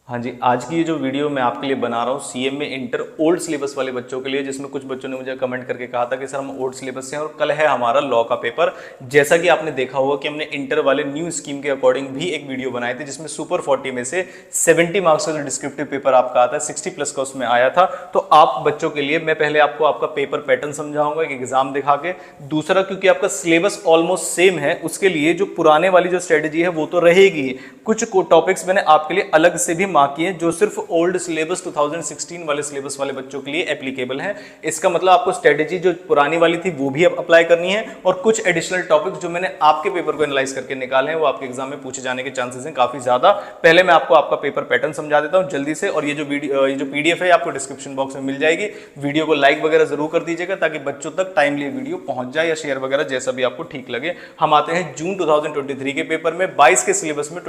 हाँ जी, आज की ये जो वीडियो मैं आपके लिए बना रहा हूँ सीएमए इंटर ओल्ड सिलेबस वाले बच्चों के लिए, जिसमें कुछ बच्चों ने मुझे कमेंट करके कहा था कि सर हम ओल्ड सिलेबस से हैं और कल है हमारा लॉ का पेपर। जैसा कि आपने देखा होगा कि हमने इंटर वाले न्यू स्कीम के अकॉर्डिंग भी एक वीडियो बनाई थी, जिसमें सुपर 40 में से 70 मार्क्स का जो डिस्क्रिप्टिव पेपर आपका आता है 60 प्लस का उसमें आया था। तो आप बच्चों के लिए मैं पहले आपको आपका पेपर पैटर्न समझाऊंगा एक एग्जाम दिखा के। दूसरा, क्योंकि आपका सिलेबस ऑलमोस्ट सेम है, उसके लिए जो पुराने वाली जो स्ट्रेटेजी है वो तो रहेगी। कुछ टॉपिक्स मैंने आपके लिए अलग से भी मार्क किए जो सिर्फ ओल्ड सिलेबस 2016 वाले सिलेबस वाले बच्चों के लिए एप्लीकेबल है। इसका मतलब आपको स्ट्रेटेजी जो पुरानी वाली थी वो भी अब अप्लाई करनी है, और कुछ एडिशनल टॉपिक्स जो मैंने आपके पेपर को एनालाइज करके निकाले हैं वो आपके एग्जाम में पूछे जाने के चांसेस हैं काफी ज्यादा। पहले मैं आपको आपका पेपर पैटर्न समझा देता हूं जल्दी से, और ये जो पीडीएफ है आपको डिस्क्रिप्शन बॉक्स में मिल जाएगी। वीडियो को लाइक वगैरह जरूर कर दीजिएगा ताकि बच्चों तक टाइमली वीडियो पहुंच जाए, या शेयर वगैरह जैसा भी आपको ठीक लगे। हम आते हैं जून 2023 के पेपर में। 22 के सिलेबस में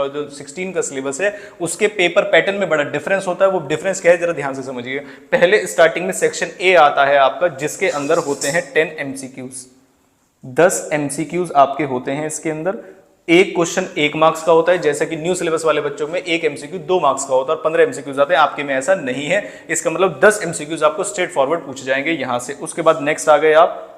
जो 16 का सिलेबस है उसके पेपर पैटर्न में बड़ा डिफरेंस होता है। वो डिफरेंस क्या है जरा ध्यान से समझिए। पहले स्टार्टिंग में सेक्शन ए आता है आपका, जिसके अंदर होते हैं 10 एमसीक्यूज, 10 एमसीक्यूज आपके होते हैं इसके अंदर। एक क्वेश्चन 1 मार्क्स का होता है, जैसा कि न्यू सिलेबस वाले बच्चों में एक एमसीक्यू 2 मार्क्स का होता है और 15 एमसीक्यूज आते हैं। आपके में ऐसा नहीं है। इसका मतलब 10 एमसीक्यूज आपको स्ट्रेट फॉरवर्ड पूछे जाएंगे यहां से। उसके बाद नेक्स्ट आ गए आप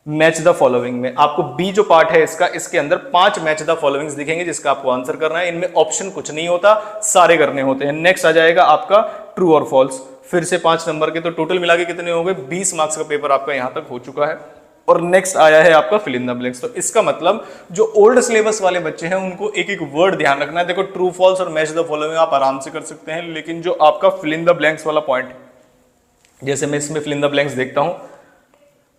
मैच द फॉलोइंग में। आपको बी जो पार्ट है इसका, इसके अंदर 5 मैच द फॉलोइंग्स दिखेंगे जिसका आपको आंसर करना है। इनमें ऑप्शन कुछ नहीं होता, सारे करने होते हैं। नेक्स्ट आ जाएगा आपका ट्रू और फॉल्स, फिर से 5 नंबर के। तो टोटल मिला के कितने हो गए? 20 मार्क्स का पेपर आपका यहां तक हो चुका है। और नेक्स्ट आया है आपका फिल इन द ब्लैंक्स। तो इसका मतलब जो ओल्ड सिलेबस वाले बच्चे हैं उनको एक एक वर्ड ध्यान रखना है। देखो, ट्रू फॉल्स और मैच द फॉलोइंग आप आराम से कर सकते हैं, लेकिन जो आपका फिल इन द ब्लैंक्स वाला पॉइंट, जैसे मैं इसमें फिल इन द ब्लैंक्स देखता हूं,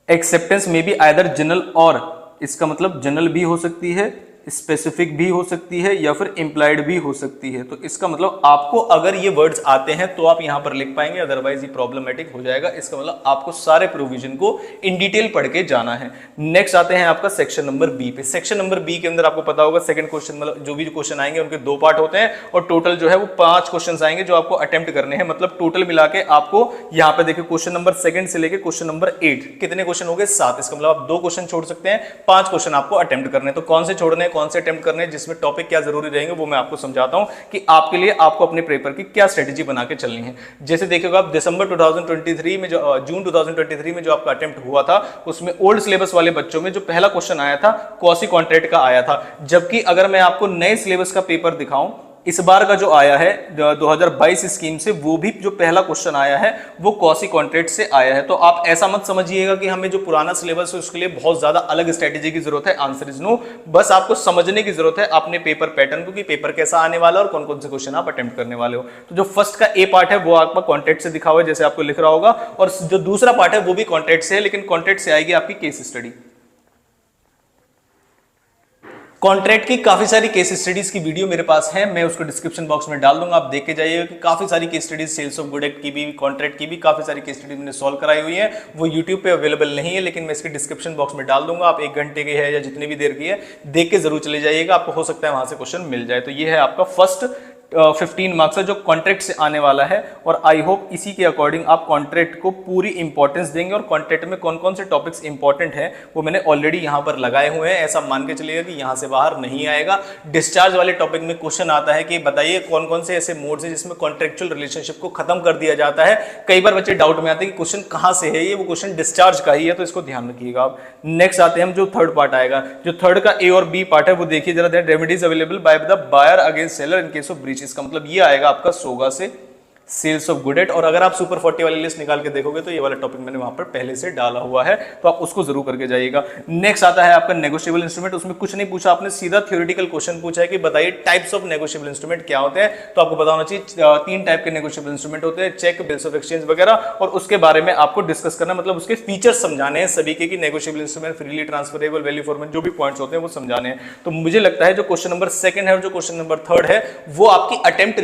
एक्सेप्टेंस में भी आइदर जनरल, और इसका मतलब जनरल भी हो सकती है, स्पेसिफिक भी हो सकती है, या फिर इंप्लाइड भी हो सकती है। तो इसका मतलब आपको अगर ये वर्ड्स आते हैं तो आप यहां पर लिख पाएंगे, अदरवाइज ये प्रॉब्लमेटिक हो जाएगा। इसका मतलब आपको सारे प्रोविजन को इन डिटेल पढ़ के जाना है। नेक्स्ट आते हैं आपका सेक्शन नंबर बी पे। सेक्शन नंबर बी के अंदर आपको पता होगा सेकंड क्वेश्चन, मतलब जो भी क्वेश्चन आएंगे उनके 2 पार्ट होते हैं, और टोटल जो है वो 5 क्वेश्चन आएंगे जो आपको अटेम्प्ट करने हैं। मतलब टोटल मिला के आपको यहां पे देखिए क्वेश्चन नंबर 2 से लेके क्वेश्चन नंबर 8 कितने क्वेश्चन हो गए? 7। इसका मतलब आप 2 क्वेश्चन छोड़ सकते हैं, 5 क्वेश्चन आपको अटेम्प्ट करने हैं। तो कौन से छोड़ने हैं, कौन से अटेम्प्ट करने हैं, जिसमें टॉपिक क्या जरूरी रहेंगे वो मैं आपको समझाता हूं कि आपके लिए आपको अपने पेपर की क्या स्ट्रेटेजी बना के चलनी है। जैसे देखिएगा आप दिसंबर 2023 में, जो जून 2023 में जो आपका अटेम्प्ट हुआ था, उसमें ओल्ड सिलेबस वाले बच्चों में जो पहला क्वेश्चन आया था क्वासी कॉन्ट्रैक्ट का आया था। जबकि अगर मैं आपको नए सिलेबस का पेपर दिखाऊं, इस बार का जो आया है 2022 स्कीम से, वो भी जो पहला क्वेश्चन आया है वो क्वासी कॉन्ट्रैक्ट से आया है। तो आप ऐसा मत समझिएगा कि हमें जो पुराना सिलेबस है उसके लिए बहुत ज्यादा अलग स्ट्रेटेजी की जरूरत है। Answer is no. बस आपको समझने की जरूरत है अपने पेपर पैटर्न को, कि पेपर कैसा आने वाला है और कौन कौन से क्वेश्चन आप अटेम्प्ट करने वाले हो। तो जो फर्स्ट का ए पार्ट है वो आपका कॉन्ट्रैक्ट से दिखा हुआ है, जैसे आपको लिख रहा होगा, और जो दूसरा पार्ट है वो भी कॉन्ट्रैक्ट से है, लेकिन कॉन्ट्रैक्ट से आएगी आपकी केस स्टडी। कॉन्ट्रैक्ट की काफी सारी केस स्टडीज की वीडियो मेरे पास है, मैं उसको डिस्क्रिप्शन बॉक्स में डाल दूंगा, आप देख के जाइएगा कि काफी सारी case studies sales of good act की भी, कॉन्ट्रैक्ट की भी काफी सारी केस स्टडीज मैंने सॉल्व कराई हुई है। वो यूट्यूब पे अवेलेबल नहीं है, लेकिन मैं इसके डिस्क्रिप्शन बॉक्स में डाल दूंगा। आप 1 घंटे की है या जितनी भी देर की है देख के जरूर चले जाइएगा, आपको हो सकता है वहां से क्वेश्चन मिल जाए। तो ये है आपका फर्स्ट 15 मार्क्स है जो कॉन्ट्रैक्ट से आने वाला है, और आई होप इसी के अकॉर्डिंग आप कॉन्ट्रैक्ट को पूरी इंपॉर्टेंस देंगे। और कॉन्ट्रैक्ट में कौन कौन से टॉपिक्स इंपॉर्टेंट हैं वो मैंने ऑलरेडी यहां पर लगाए हुए हैं। ऐसा मान के चलिएगा कि यहां से बाहर नहीं आएगा। डिस्चार्ज वाले टॉपिक में क्वेश्चन आता है कि बताइए कौन कौन से ऐसे मोड्स हैं जिसमें कॉन्ट्रैक्चुअल रिलेशनशिप को खत्म कर दिया जाता है। कई बार बच्चे डाउट में आते हैं कि क्वेश्चन कहां से है, ये वो क्वेश्चन डिस्चार्ज का ही है, तो इसको ध्यान रखिएगा आप। नेक्स्ट आते हैं हम जो थर्ड पार्ट आएगा, जो थर्ड का ए और बी पार्ट है वो देखिए जरा, remedies available by the buyer against seller in case of breach. इसका मतलब ये आएगा आपका सोगा से सेल्स ऑफ गुड एक्ट। और अगर आप सुपर 40 वाली लिस्ट निकाल के देखोगे तो ये वाला टॉपिक मैंने वहां पर पहले से डाला हुआ है, तो आप उसको जरूर करके जाइएगा। नेक्स्ट आता है आपका नेगोशिएबल इंस्ट्रूमेंट। उसमें कुछ नहीं पूछा आपने, सीधा थ्योरेटिकल क्वेश्चन पूछा है कि बताइए टाइप्स ऑफ नेगोशिएबल इंस्ट्रूमेंट क्या होते हैं। तो आपको पता होना चाहिए 3 टाइप के नेगोशिएबल इंस्ट्रूमेंट होते हैं, चेक, बिल्स ऑफ एक्सचेंज वगैरह, और उसके बारे में आपको डिस्कस करना, मतलब उसके फीचर्स समझाने हैं सभी के, कि negotiable instrument, freely transferable, value for money, जो भी पॉइंट्स होते हैं वो समझाने हैं। तो मुझे लगता है जो क्वेश्चन नंबर 2 है और जो क्वेश्चन नंबर 3 है वो आपकी अटेम्प्ट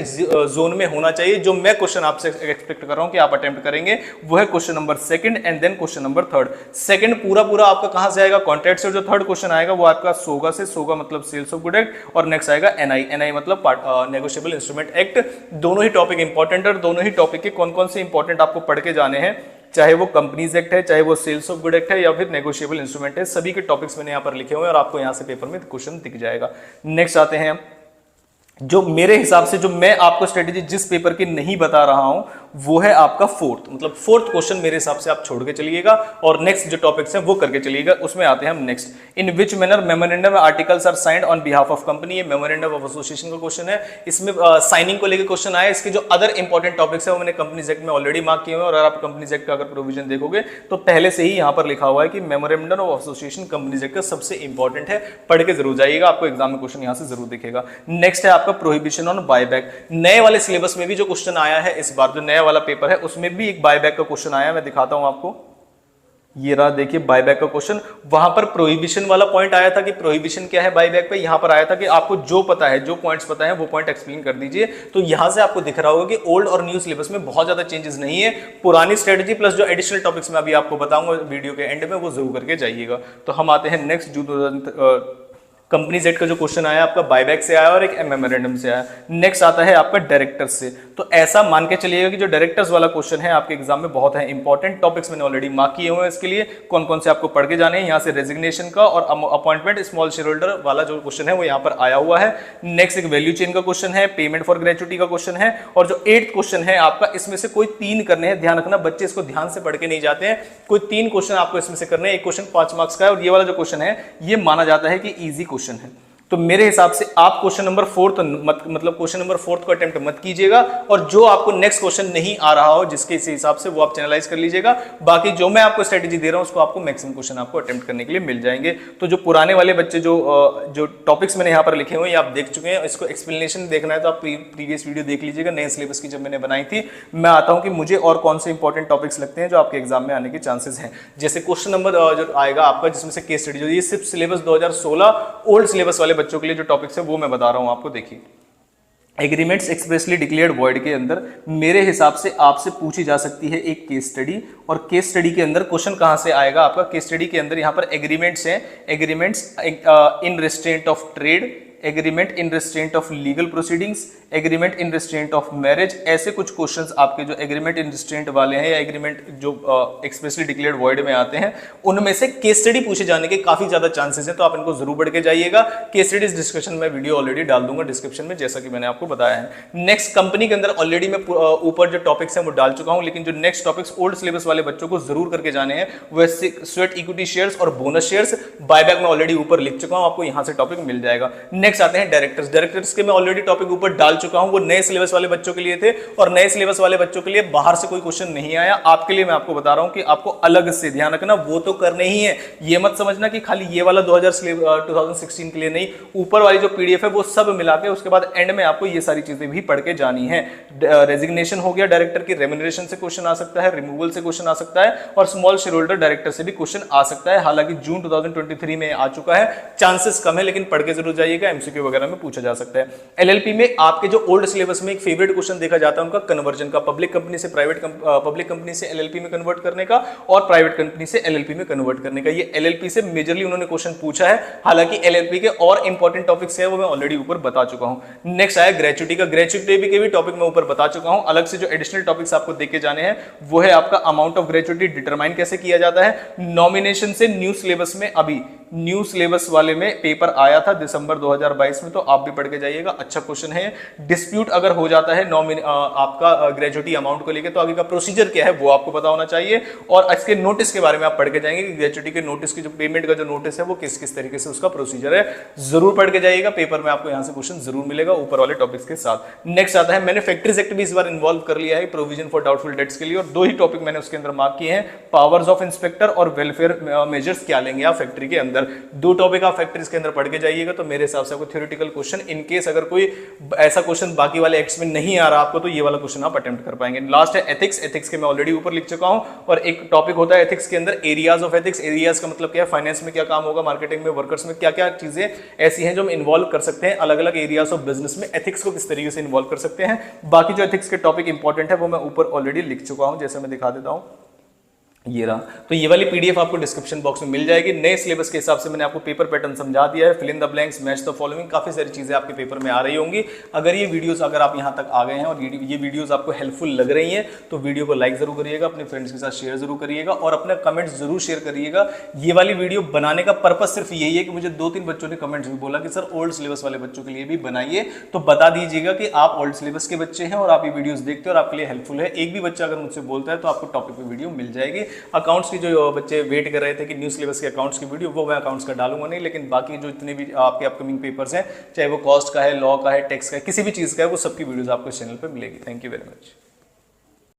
जोन में होना चाहिए। जो मैं क्वेश्चन आपसे एक्सपेक्ट कर रहा हूं कि आप अटेम्प्ट करेंगे वो है question number 2 and then question number 3। Second पूरा आपका कहां से आएगा? कॉन्ट्रैक्ट से। और जो थर्ड क्वेश्चन आएगा वो आपका सोगा से, सोगा मतलब सेल्स ऑफ गुड एक्ट, और नेक्स्ट आएगा एनआई, एनआई मतलब नेगोशिएबल इंस्ट्रूमेंट एक्ट। दोनों ही टॉपिक इंपॉर्टेंट है, और दोनों ही टॉपिक के कौन कौन से इंपॉर्टेंट आपको पढ़ के जाने हैं, चाहे वो कंपनीज एक्ट है, चाहे वो सेल्स ऑफ गुड एक्ट है, या फिर नेगोशिएबल इंस्ट्रूमेंट है, सभी के टॉपिक्स मैंने यहां पर लिखे हुए हैं और आपको यहां से पेपर में क्वेश्चन दिख जाएगा। नेक्स्ट आते हैं जो मेरे हिसाब से जो मैं आपको स्ट्रेटेजी जिस पेपर की नहीं बता रहा हूं वो है आपका फोर्थ, मतलब फोर्थ क्वेश्चन मेरे हिसाब से आप छोड़ के चलिएगा और नेक्स्ट जो टॉपिक्स हैं वो करके चलिएगा। उसमें आते हैं हम next. In which manner memorandum articles are signed on behalf of company. ये मेमोरेंडम ऑफ एसोसिएशन का क्वेश्चन है। इसमें साइनिंग को लेकर क्वेश्चन आया। इसके जो अदर इंपॉर्टेंट टॉपिक्स है वो मैंने कंपनीज एक्ट में ऑलरेडी मार्क किए हुए हैं और आप कंपनीज एक्ट का अगर प्रोविजन देखोगे तो पहले से ही यहाँ पर लिखा हुआ है कि memorandum of association companies act का सबसे इंपॉर्टेंट है, पढ़ के जरूर जाइएगा, आपको एग्जाम में क्वेश्चन यहाँ से जरूर दिखेगा। नेक्स्ट है आपका प्रोहिबिशन ऑन बायबैक। नए वाले सिलेबस में भी जो क्वेश्चन आया है इस बार, जो नया वाला पेपर है उसमें भी एक बायबैक का क्वेश्चन आया है। मैं दिखाता हूं आपको, ये रहा, देखिए बायबैक का क्वेश्चन। वहां पर प्रोहिबिशन वाला पॉइंट आया था कि प्रोहिबिशन क्या है बायबैक पे। यहां पर आया था कि आपको जो पता है, जो पॉइंट्स पता है वो पॉइंट एक्सप्लेन कर दीजिए। तो यहां से आपको दिख रहा होगा कि ओल्ड और न्यू सिलेबस में बहुत ज्यादा चेंजेस नहीं है। पुरानी स्ट्रेटजी प्लस जो एडिशनल टॉपिक्स में अभी आपको बताऊंगा वीडियो के एंड में, वो जरूर करके जाइएगा। तो हम आते हैं नेक्स्ट। जो कंपनीज एक्ट का जो क्वेश्चन आया आपका बायबैक से आया और एक मेमोरेंडम से आया। नेक्स्ट आता है आपका डायरेक्टर्स से। तो ऐसा मान के चलिएगा कि जो डायरेक्टर्स वाला क्वेश्चन है आपके एग्जाम में बहुत है इंपॉर्टेंट। टॉपिक्स मैंने ऑलरेडी मार्क किए हुए हैं इसके लिए, कौन कौन से आपको पढ़ के जाने हैं। यहाँ से रेजिग्नेशन का और अपॉइंटमेंट स्मॉल शेयर होल्डर वाला जो क्वेश्चन है वो यहाँ पर आया हुआ है। नेक्स्ट एक वैल्यू चेन का क्वेश्चन है, पेमेंट फॉर ग्रेचुटी का क्वेश्चन है, और जो 8th क्वेश्चन है आपका, इसमें से कोई 3 करने हैं। ध्यान रखना बच्चे इसको ध्यान से पढ़ के नहीं जाते हैं। कोई 3 क्वेश्चन आपको इसमें से करने हैं। एक क्वेश्चन 5 मार्क्स का है और ये वाला जो क्वेश्चन है ये माना जाता है कि ईजी क्वेश्चन है। तो मेरे हिसाब से आप क्वेश्चन नंबर 4 मतलब क्वेश्चन नंबर 4 को अटेम्प्ट मत कीजिएगा, और जो आपको नेक्स्ट क्वेश्चन नहीं आ रहा हो जिसके हिसाब से वो आप चैनलाइज कर लीजिएगा। बाकी जो मैं आपको स्ट्रेटेजी दे रहा हूं उसको आपको मैक्सिमम क्वेश्चन आपको अटेम्प्ट करने के लिए मिल जाएंगे। तो जो पुराने वाले बच्चे जो टॉपिक्स मैंने यहाँ पर लिखे हुए हैं आप देख चुके हैं। इसको एक्सप्लेनेशन देखना है तो आप प्रीवियस वीडियो देख लीजिएगा, नए सिलेबस की जब मैंने बनाई थी। मैं आता हूँ कि मुझे और कौन से इंपॉर्टेंट टॉपिक्स लगते हैं जो आपके एग्जाम में आने के चांसेस हैं। जैसे क्वेश्चन नंबर जो आएगा आपका जिसमें से केस स्टडी, जो ये सिर्फ सिलेबस 2016 ओल्ड सिलेबस वाले बच्चों के लिए जो टॉपिक्स वो मैं बता रहा हूं आपको। देखिए एग्रीमेंट्स एक्सप्रेसली डिक्लेयर्ड वॉइड के अंदर मेरे हिसाब से आपसे पूछी जा सकती है एक केस स्टडी, और केस स्टडी के अंदर क्वेश्चन कहां से आएगा आपका। केस स्टडी के अंदर यहां पर एग्रीमेंट्स हैं, agreements in restraint of trade, agreement in restraint of legal proceedings, agreement in restraint of marriage. ऐसे कुछ क्वेश्चंस आपके जो एग्रीमेंट इन रिस्ट्रेंट वाले हैं या एग्रीमेंट जो एक्सप्रेसली डिक्लेयर्ड वॉइड में आते हैं उनमें से केस स्टडी पूछे जाने के काफी ज्यादा चांसेस हैं। तो आप इनको जरूर पढ़ के जाइएगा। केस स्टडीज डिस्कशन में वीडियो ऑलरेडी डाल दूंगा डिस्क्रिप्शन में, जैसा कि मैंने आपको बताया है। नेक्स्ट कंपनी के अंदर ऑलरेडी मैं ऊपर जो टॉपिक्स हैं वो डाल चुका हूं, लेकिन जो नेक्स्ट टॉपिक्स ओल्ड सिलेबस वाले बच्चों को जरूर करके जाने हैं वह स्वेट इक्विटी शेयर्स और बोनस शेयर्स। बायबैक में ऑलरेडी ऊपर लिख चुका हूं, आपको यहां से टॉपिक मिल जाएगा। नेक्स्ट आते हैं डायरेक्टर्स। डायरेक्टर्स के मैं ऑलरेडी टॉपिक ऊपर डाल चुका हूं, वो नए सिलेबस वाले बच्चों के लिए थे और नए सिलेबस वाले बच्चों के लिए बाहर से कोई क्वेश्चन नहीं आया। आपके लिए मैं आपको बता रहा हूं कि आपको अलग से ध्यान रखना, वो तो करने ही है। ये मत समझना कि खाली ये वाला 2016 के लिए नहीं, ऊपर वाली जो पीडीएफ है वो सब मिला के उसके बाद एंड में आपको ये सारी चीजें भी पढ़ के जानी है। रेजिग्नेशन हो गया डायरेक्टर की, रेम्यूनरेशन से क्वेश्चन आ सकता है, रिमूवल से क्वेश्चन आ सकता है, और स्मॉल शेयर होल्डर डायरेक्टर से भी क्वेश्चन आ सकता है। हालांकि जून 2023 में आ चुका है, चांसेस कम है, लेकिन पढ़ के जरूर जाइएगा, एमसीक्यू वगैरह में पूछा जा सकता है। एलएलपी में आपके जो ओल्ड सिलेबस में एक फेवरेट क्वेश्चन देखा जाता है उनका कन्वर्जन का, पब्लिक कंपनी से पब्लिक कंपनी से एलएलपी में कन्वर्ट करने का और प्राइवेट कंपनी से एलएलपी में कन्वर्ट करने का। ये एलएलपी से मेजरली उन्होंने क्वेश्चन पूछा है। हालांकि एलएलपी के और इंपॉर्टेंट टॉपिक्स है वो मैं ऑलरेडी ऊपर बता चुका हूं। नेक्स्ट आया ग्रेचुटी का। ग्रेचुटी के भी टॉपिक मैं ऊपर बता चुका हूं। अलग से जो एडिशनल टॉपिक्स आपको देखे जाने हैं वो है आपका अमाउंट ऑफ ग्रेचुटी डिटरमाइन कैसे किया जाता है। नॉमिनेशन से न्यू सिलेबस में, अभी न्यू सिलेबस वाले में पेपर आया था दिसंबर 2022 में, तो आप भी पढ़ के जाइएगा, अच्छा क्वेश्चन है। डिस्प्यूट अगर हो जाता है आपका ग्रेचुटी अमाउंट को लेकर तो आगे का प्रोसीजर क्या है वो आपको पता होना चाहिए, और इसके नोटिस के बारे में आप पढ़ के जाएंगे कि ग्रेचुटी के नोटिस की जो पेमेंट का जो नोटिस है वो किस किस तरीके से उसका प्रोसीजर है। जरूर पढ़ के जाइएगा, पेपर में आपको यहां से क्वेश्चन जरूर मिलेगा ऊपर वाले टॉपिक्स के साथ। नेक्स्ट आता है मैन्युफैक्चर्स एक्ट भी इस बार इन्वॉल्व कर लिया है प्रोविजन फॉर डाउटफुल डेट्स के लिए, और 2 ही टॉपिक मैंने उसके अंदर मार्क किए हैं, पावर्स ऑफ इंस्पेक्टर और वेलफेयर मेजर्स क्या लेंगे आप फैक्ट्री के अंदर। 2 टॉपिक आप फैक्ट्रीज के अंदर पढ़ के जाइएगा तो मेरे हिसाब से आपको थ्योरेटिकल क्वेश्चन, इन केस अगर कोई ऐसा क्वेश्चन बाकी वाले एक्ट्स में नहीं आ रहा आपको, तो ये वाला क्वेश्चन आप अटेम्प्ट कर पाएंगे। लास्ट है एथिक्स। एथिक्स के मैं ऑलरेडी ऊपर लिख चुका हूं, और एक टॉपिक होता है एथिक्स के अंदर एरियाज ऑफ एथिक्स। एरियाज का मतलब क्या है, फाइनेंस में क्या काम होगा, मार्केटिंग में, वर्कर्स में क्या क्या चीजें ऐसी हैं जो हम इन्वॉल्व कर सकते हैं, अलग अलग एरियाज ऑफ बिजनेस में एथिक्स को किस तरीके से इन्वॉल्व कर सकते हैं। बाकी जो एथिक्स के टॉपिक इंपॉर्टेंट है वो मैं ऊपर ऑलरेडी लिख चुका हूं, जैसे मैं दिखा देता हूं। ये रहा। तो ये वाली पीडीएफ आपको डिस्क्रिप्शन बॉक्स में मिल जाएगी। नए सिलेबस के हिसाब से मैंने आपको पेपर पैटर्न समझा दिया है, fill in the blanks, match the following, काफी सारी चीजें आपके पेपर में आ रही होंगी। अगर ये वीडियोस अगर आप यहाँ तक आ गए हैं और ये वीडियोस आपको हेल्पफुल लग रही हैं तो वीडियो को लाइक जरूर करिएगा, अपने फ्रेंड्स के साथ शेयर जरूर करिएगा और अपने कमेंट्स जरूर शेयर करिएगा। ये वाली वीडियो बनाने का पर्पज सिर्फ यही है कि मुझे 2-3 बच्चों ने कमेंट्स भी बोला कि सर ओल्ड सिलेबस वाले बच्चों के लिए भी बनाइए, तो बता दीजिएगा कि आप ओल्ड सिलेबस के बच्चे हैं और आप ये वीडियोस देखते हैं और आपके लिए हेल्पफुल है। एक भी बच्चा अगर मुझसे बोलता है तो आपको टॉपिक पे वीडियो मिल जाएगी। अकाउंट्स की जो बच्चे वेट कर रहे थे कि न्यू सिलेबस के अकाउंट्स की वीडियो, वो मैं अकाउंट्स का डालूंगा नहीं, लेकिन बाकी जो इतने भी आपके अपकमिंग पेपर्स हैं, चाहे वो कॉस्ट का है, लॉ का है, टैक्स का है, किसी भी चीज़ का है, वो सबकी वीडियोस आपको इस चैनल पे मिलेगी। Thank you very much.